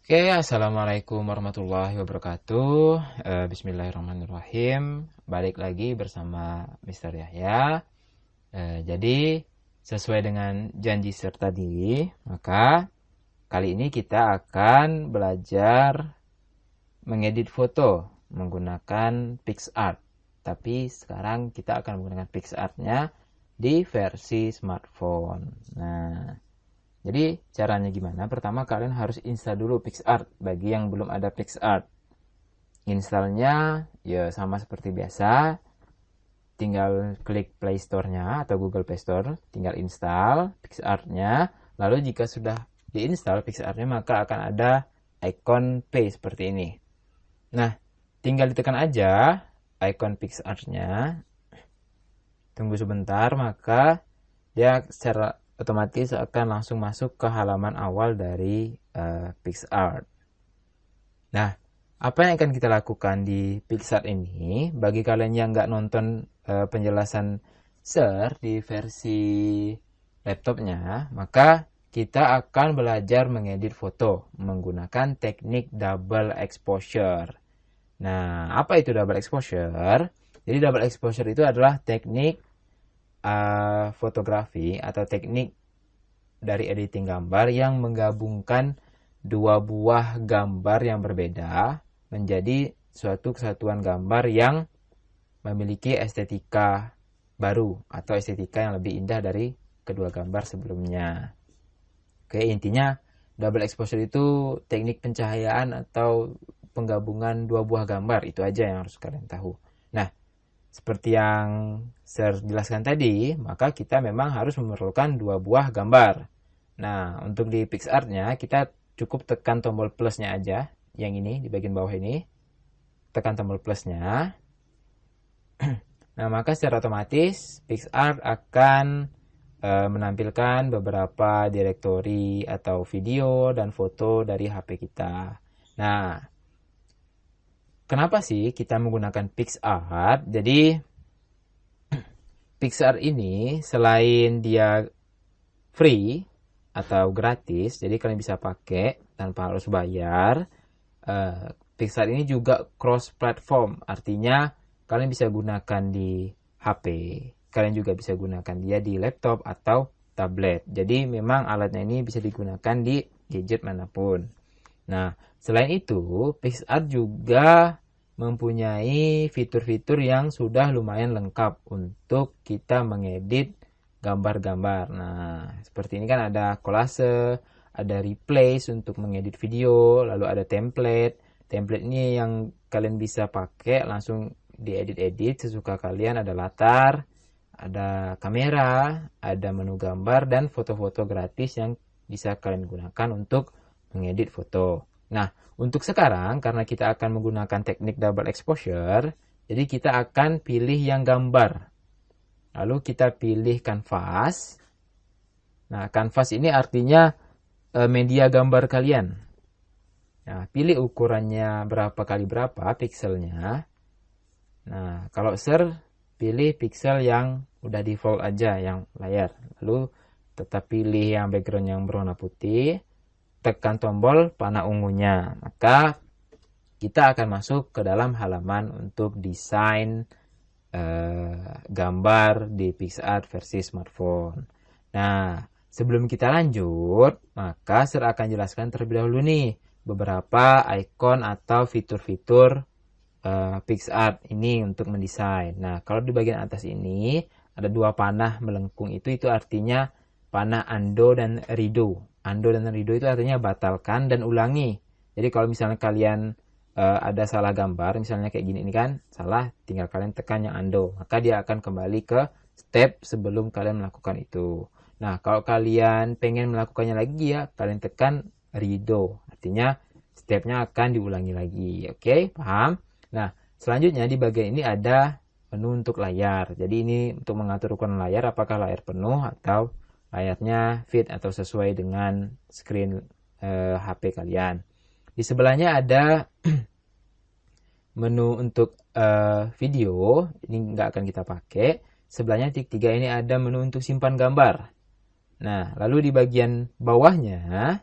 Oke, assalamualaikum warahmatullahi wabarakatuh. Bismillahirrahmanirrahim. Balik lagi bersama Mr. Yahya. Jadi sesuai dengan janji serta diri, maka kali ini kita akan belajar mengedit foto menggunakan PicsArt. Tapi sekarang kita akan menggunakan PicsArt-nya di versi smartphone. Nah, jadi caranya gimana? Pertama kalian harus install dulu PicsArt bagi yang belum ada PicsArt. Installnya ya sama seperti biasa, tinggal klik Play Store-nya atau Google Play Store, tinggal install PicsArt-nya. Lalu jika sudah diinstal PicsArt-nya maka akan ada icon P seperti ini. Nah, tinggal ditekan aja icon PicsArt-nya. Tunggu sebentar maka dia secara otomatis akan langsung masuk ke halaman awal dari PicsArt. Nah, apa yang akan kita lakukan di PicsArt ini? Bagi kalian yang nggak nonton penjelasan Sir di versi laptopnya, maka kita akan belajar mengedit foto menggunakan teknik double exposure. Nah, apa itu double exposure? Jadi double exposure itu adalah teknik fotografi atau teknik dari editing gambar yang menggabungkan dua buah gambar yang berbeda menjadi suatu kesatuan gambar yang memiliki estetika baru atau estetika yang lebih indah dari kedua gambar sebelumnya. Oke, intinya double exposure itu teknik pencahayaan atau penggabungan dua buah gambar. Itu aja yang harus kalian tahu. Nah, seperti yang saya jelaskan tadi, maka kita memang harus memerlukan dua buah gambar. Nah, untuk di PicsArt-nya kita cukup tekan tombol plusnya aja, yang ini di bagian bawah ini. Tekan tombol plusnya. Nah, maka secara otomatis PicsArt akan menampilkan beberapa direktori atau video dan foto dari HP kita. Nah, kenapa sih kita menggunakan PicsArt? Jadi PicsArt ini selain dia free atau gratis, jadi kalian bisa pakai tanpa harus bayar. PicsArt ini juga cross platform, artinya kalian bisa gunakan di HP, kalian juga bisa gunakan dia di laptop atau tablet. Jadi memang alatnya ini bisa digunakan di gadget manapun. Nah, selain itu, PicsArt juga mempunyai fitur-fitur yang sudah lumayan lengkap untuk kita mengedit gambar-gambar. Nah, seperti ini kan ada kolase, ada replace untuk mengedit video, lalu ada template. Template ini yang kalian bisa pakai langsung diedit-edit sesuka kalian, ada latar, ada kamera, ada menu gambar, dan foto-foto gratis yang bisa kalian gunakan untuk mengedit foto. Nah, untuk sekarang karena kita akan menggunakan teknik double exposure, jadi kita akan pilih yang gambar. Lalu kita pilih kanvas. Nah, kanvas ini artinya media gambar kalian. Nah, pilih ukurannya berapa kali berapa pikselnya. Nah, kalau Sir pilih piksel yang udah default aja, yang layar. Lalu tetap pilih yang background yang berwarna putih. Tekan tombol panah ungunya. Maka kita akan masuk ke dalam halaman untuk desain gambar di PicsArt versi smartphone. Nah, sebelum kita lanjut, maka Sir akan jelaskan terlebih dahulu nih beberapa icon atau fitur-fitur PicsArt ini untuk mendesain. Nah, kalau di bagian atas ini ada dua panah melengkung itu artinya panah undo dan redo. Undo dan redo itu artinya batalkan dan ulangi. Jadi kalau misalnya kalian ada salah gambar, misalnya kayak gini ini kan, salah, tinggal kalian tekan yang undo. Maka dia akan kembali ke step sebelum kalian melakukan itu. Nah, kalau kalian pengen melakukannya lagi ya, kalian tekan redo. Artinya stepnya akan diulangi lagi. Oke, paham? Nah, selanjutnya di bagian ini ada menu untuk layar. Jadi ini untuk mengatur ukuran layar, apakah layar penuh atau layarnya fit atau sesuai dengan screen HP kalian. Di sebelahnya ada menu untuk video, ini nggak akan kita pakai. Sebelahnya titik 3 ini ada menu untuk simpan gambar. Nah, lalu di bagian bawahnya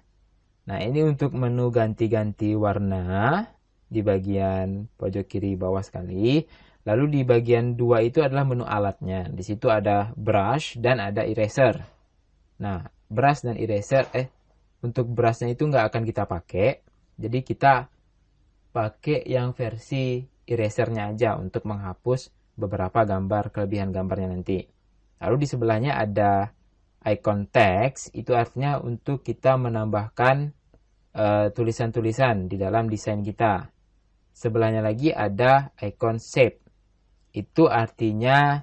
Nah, ini untuk menu ganti-ganti warna di bagian pojok kiri bawah sekali. Lalu di bagian 2 itu adalah menu alatnya. Di situ ada brush dan ada eraser. Nah, brush dan eraser, untuk brushnya itu nggak akan kita pakai. Jadi kita pakai yang versi erasernya aja untuk menghapus beberapa gambar, kelebihan gambarnya nanti. Lalu di sebelahnya ada icon text, itu artinya untuk kita menambahkan tulisan-tulisan di dalam desain kita. Sebelahnya lagi ada icon shape. Itu artinya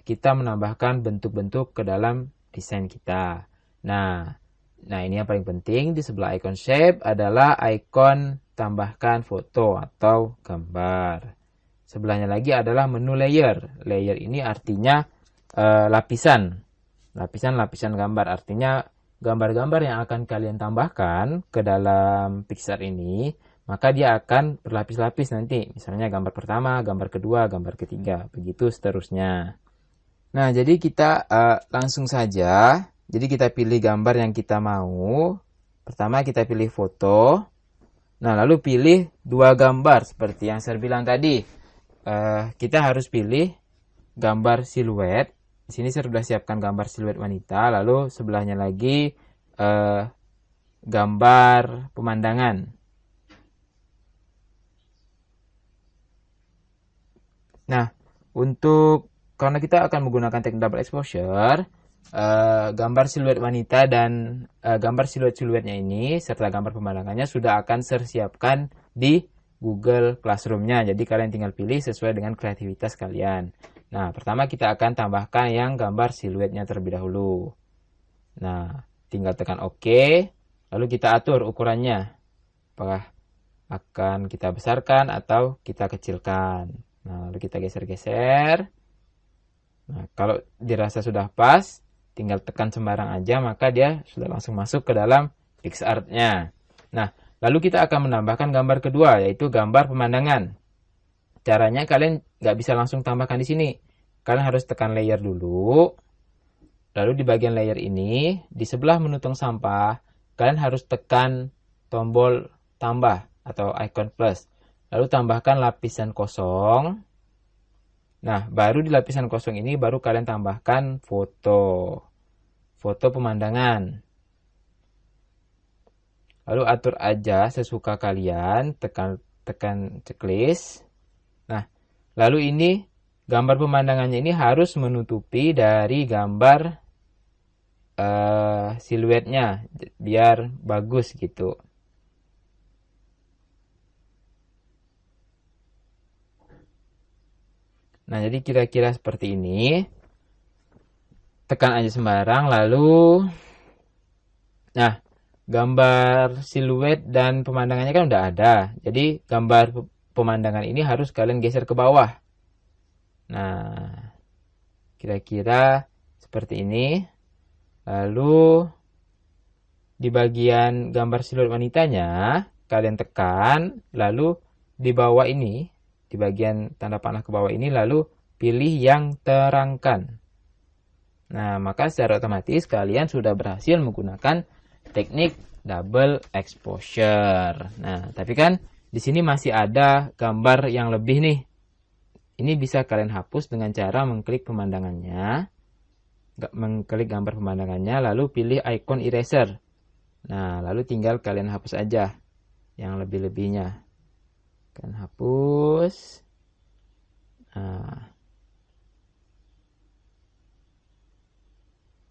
kita menambahkan bentuk-bentuk ke dalam desain kita. Nah, ini yang paling penting di sebelah icon shape adalah icon tambahkan foto atau gambar. Sebelahnya lagi adalah menu layer. Layer ini artinya lapisan gambar. Artinya gambar-gambar yang akan kalian tambahkan ke dalam Pixar ini, maka dia akan berlapis-lapis nanti. Misalnya gambar pertama, gambar kedua, gambar ketiga, begitu seterusnya. Nah, jadi kita langsung saja. Jadi kita pilih gambar yang kita mau. Pertama kita pilih foto. Nah, lalu pilih 2 gambar seperti yang saya bilang tadi. Kita harus pilih gambar siluet. Di sini saya sudah siapkan gambar siluet wanita. Lalu sebelahnya lagi gambar pemandangan. Nah, karena kita akan menggunakan teknik double exposure, gambar siluet wanita dan gambar siluet-siluetnya ini serta gambar pemandangannya sudah akan saya siapkan di Google Classroom-nya. Jadi kalian tinggal pilih sesuai dengan kreativitas kalian. Nah, pertama kita akan tambahkan yang gambar siluetnya terlebih dahulu. Nah, tinggal tekan OK, lalu kita atur ukurannya. Apakah akan kita besarkan atau kita kecilkan. Nah, lalu kita geser-geser. Nah, kalau dirasa sudah pas, tinggal tekan sembarang aja, maka dia sudah langsung masuk ke dalam PixArt-nya. Nah, lalu kita akan menambahkan gambar kedua, yaitu gambar pemandangan. Caranya kalian nggak bisa langsung tambahkan di sini. Kalian harus tekan layer dulu. Lalu di bagian layer ini, di sebelah menu tong sampah, kalian harus tekan tombol tambah atau icon plus. Lalu tambahkan lapisan kosong. Nah, baru di lapisan kosong ini baru kalian tambahkan foto pemandangan. Lalu atur aja sesuka kalian, tekan checklist. Nah, lalu ini gambar pemandangannya ini harus menutupi dari gambar siluetnya biar bagus gitu. Nah, jadi kira-kira seperti ini. Tekan aja sembarang, lalu nah, gambar siluet dan pemandangannya kan udah ada. Jadi gambar pemandangan ini harus kalian geser ke bawah. Nah, kira-kira seperti ini. Lalu di bagian gambar siluet wanitanya kalian tekan, lalu di bawah ini, di bagian tanda panah ke bawah ini, lalu pilih yang terangkan. Nah, maka secara otomatis kalian sudah berhasil menggunakan teknik double exposure. Nah, tapi kan di sini masih ada gambar yang lebih nih. Ini bisa kalian hapus dengan cara mengklik pemandangannya. Mengklik gambar pemandangannya, lalu pilih icon eraser. Nah, lalu tinggal kalian hapus aja yang lebih-lebihnya. Kalian hapus.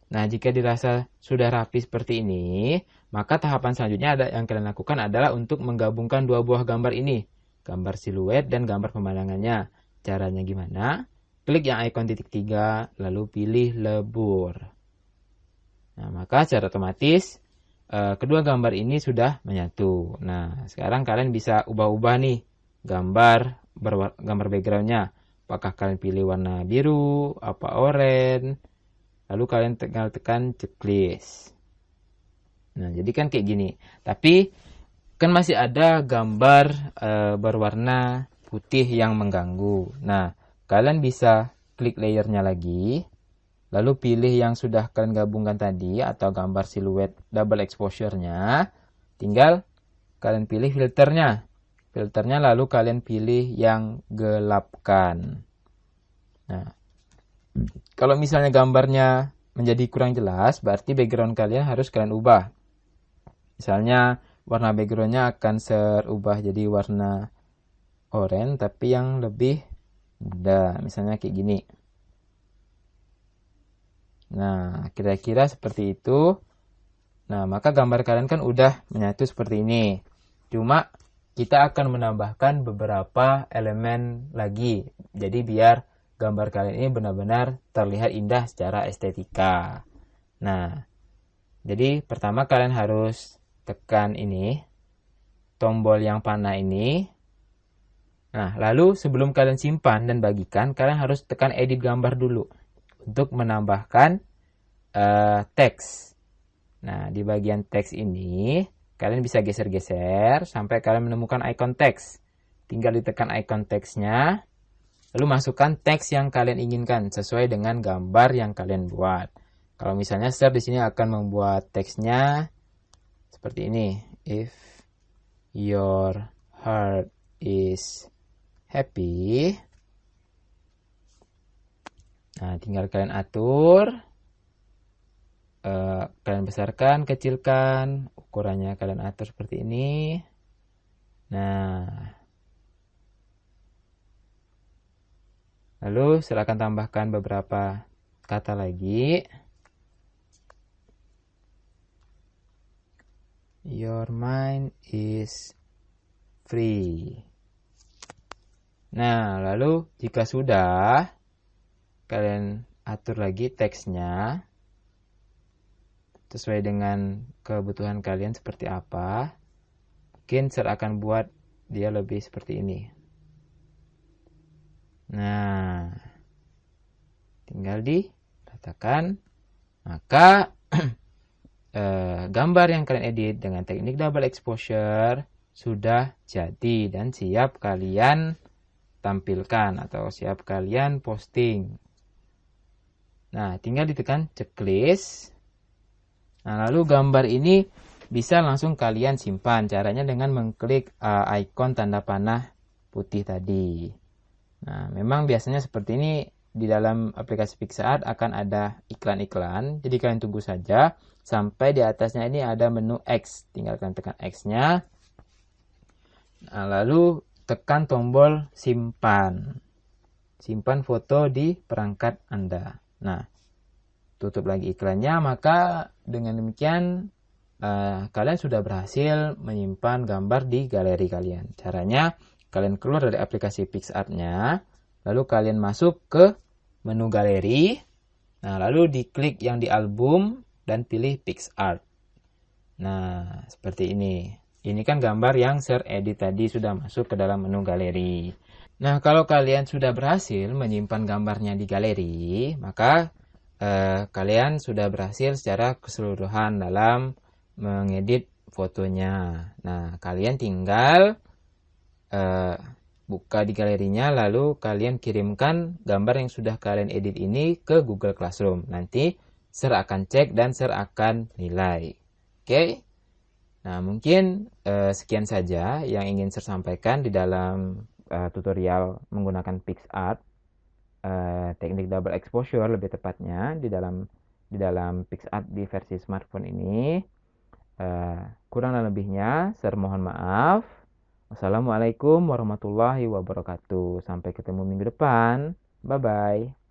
Nah, jika dirasa sudah rapi seperti ini, maka tahapan selanjutnya yang kalian lakukan adalah untuk menggabungkan 2 buah gambar ini. Gambar siluet dan gambar pemandangannya. Caranya gimana? Klik yang icon titik 3, lalu pilih lebur. Nah, maka secara otomatis kedua gambar ini sudah menyatu. Nah, sekarang kalian bisa ubah-ubah nih gambar backgroundnya. Apakah kalian pilih warna biru, apa oranye, lalu kalian tinggal tekan checklist. Nah, jadi kan kayak gini. Tapi kan masih ada gambar berwarna putih yang mengganggu. Nah, kalian bisa klik layernya lagi. lalu pilih yang sudah kalian gabungkan tadi atau gambar siluet double exposure-nya, tinggal kalian pilih filternya. Filternya lalu kalian pilih yang gelapkan. Nah, kalau misalnya gambarnya menjadi kurang jelas, berarti background kalian harus kalian ubah. Misalnya warna backgroundnya akan serubah jadi warna oranye, tapi yang lebih muda. Misalnya kayak gini. Nah, kira-kira seperti itu. Nah, maka gambar kalian kan udah menyatu seperti ini. Cuma kita akan menambahkan beberapa elemen lagi. Jadi biar gambar kalian ini benar-benar terlihat indah secara estetika. Nah, jadi pertama kalian harus tekan ini, tombol yang panah ini. Nah, lalu sebelum kalian simpan dan bagikan, kalian harus tekan edit gambar dulu untuk menambahkan teks. Nah, di bagian teks ini, kalian bisa geser-geser sampai kalian menemukan icon teks. Tinggal ditekan icon teksnya, lalu masukkan teks yang kalian inginkan sesuai dengan gambar yang kalian buat. Kalau misalnya Sir di sini akan membuat teksnya seperti ini. If your heart is happy. Nah, tinggal kalian atur. Kalian besarkan, kecilkan, ukurannya kalian atur seperti ini. Nah, lalu silakan tambahkan beberapa kata lagi. Your mind is free. Nah, lalu jika sudah, kalian atur lagi teksnya sesuai dengan kebutuhan kalian seperti apa. Mungkin Sir akan buat dia lebih seperti ini. Nah, tinggal diratakan. Maka gambar yang kalian edit dengan teknik double exposure sudah jadi dan siap kalian tampilkan atau siap kalian posting. Nah, tinggal ditekan checklist. Nah, lalu gambar ini bisa langsung kalian simpan. Caranya dengan mengklik icon tanda panah putih tadi. Nah, memang biasanya seperti ini di dalam aplikasi PicsArt akan ada iklan-iklan. Jadi kalian tunggu saja sampai di atasnya ini ada menu X. Tinggal kalian tekan X-nya. Nah, lalu tekan tombol simpan. Simpan foto di perangkat Anda. Nah, tutup lagi iklannya, maka dengan demikian kalian sudah berhasil menyimpan gambar di galeri kalian. Caranya, kalian keluar dari aplikasi PicsArt-nya, lalu kalian masuk ke menu galeri, nah lalu diklik yang di album dan pilih PicsArt. Nah, seperti ini. Ini kan gambar yang Sir edit tadi sudah masuk ke dalam menu galeri. Nah, kalau kalian sudah berhasil menyimpan gambarnya di galeri, maka kalian sudah berhasil secara keseluruhan dalam mengedit fotonya. Nah, kalian tinggal buka di galerinya, lalu kalian kirimkan gambar yang sudah kalian edit ini ke Google Classroom. Nanti Sir akan cek dan Sir akan nilai. Oke? Nah, mungkin sekian saja yang ingin Sir sampaikan di dalam tutorial menggunakan PicsArt. Teknik double exposure lebih tepatnya di dalam PicsArt di versi smartphone ini. Kurang dan lebihnya Sir mohon maaf. Wassalamualaikum warahmatullahi wabarakatuh. Sampai ketemu minggu depan. Bye bye.